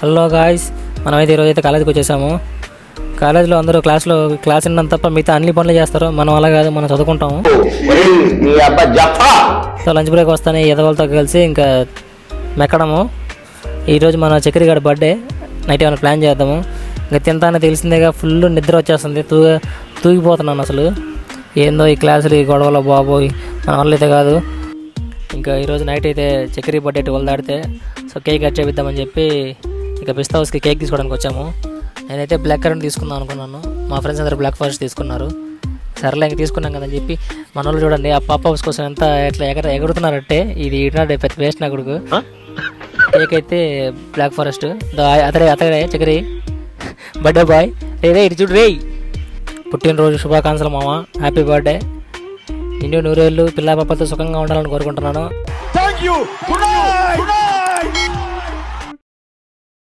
Hello guys, మనమైతే ఈరోజు అయితే కాలేజీకి వచ్చేసాము. కాలేజీలో అందరూ క్లాస్ విన్నాం తప్ప మిగతా అన్ని పనులు చేస్తారు. మనం అలా కాదు, మనం చదువుకుంటాము. సో లంచ్ బ్రేక్ వస్తానే ఎదవాళ్ళతో కలిసి ఇంకా మెక్కడము. ఈరోజు మన చక్రిగాడి బర్త్డే, నైట్ ఏమైనా ప్లాన్ చేద్దాము. ఇంకా తింటానే తెలిసిందేగా, ఫుల్ నిద్ర వచ్చేస్తుంది, తూగిపోతున్నాను అసలు. ఏందో ఈ క్లాసులు, ఈ గొడవలో బాబోయ్, మన వల్ల అయితే కాదు. ఇంకా ఈరోజు నైట్ అయితే చక్రి బర్త్డే 12 దాటితే సో కేక్ కట్ చేపిద్దామని చెప్పి ఇక పిస్తా హౌస్కి కేక్ తీసుకోవడానికి వచ్చాము. నేనైతే బ్లాక్ కరెంట్ తీసుకుందాం అనుకున్నాను, మా ఫ్రెండ్స్ అందరూ బ్లాక్ ఫారెస్ట్ తీసుకున్నారు. సరేలే ఇంక తీసుకున్నాం కదని చెప్పి మన వాళ్ళు చూడండి ఆ పాప్ హౌస్ కోసం ఎంత ఎట్లా ఎగురుతున్నారంటే, ఇది ఇటునాడు పెద్ద వేస్ట్ నా కొడుకు. కేక్ అయితే బ్లాక్ ఫారెస్ట్, అతడే చక్రి బర్త్డే బాయ్. రే ఇటు చూడు రే, పుట్టినరోజు శుభాకాంక్షలు మామ, హ్యాపీ బర్త్డే. నిండు 100 ఏళ్ళు పిల్ల పాపలతో సుఖంగా ఉండాలని కోరుకుంటున్నాను.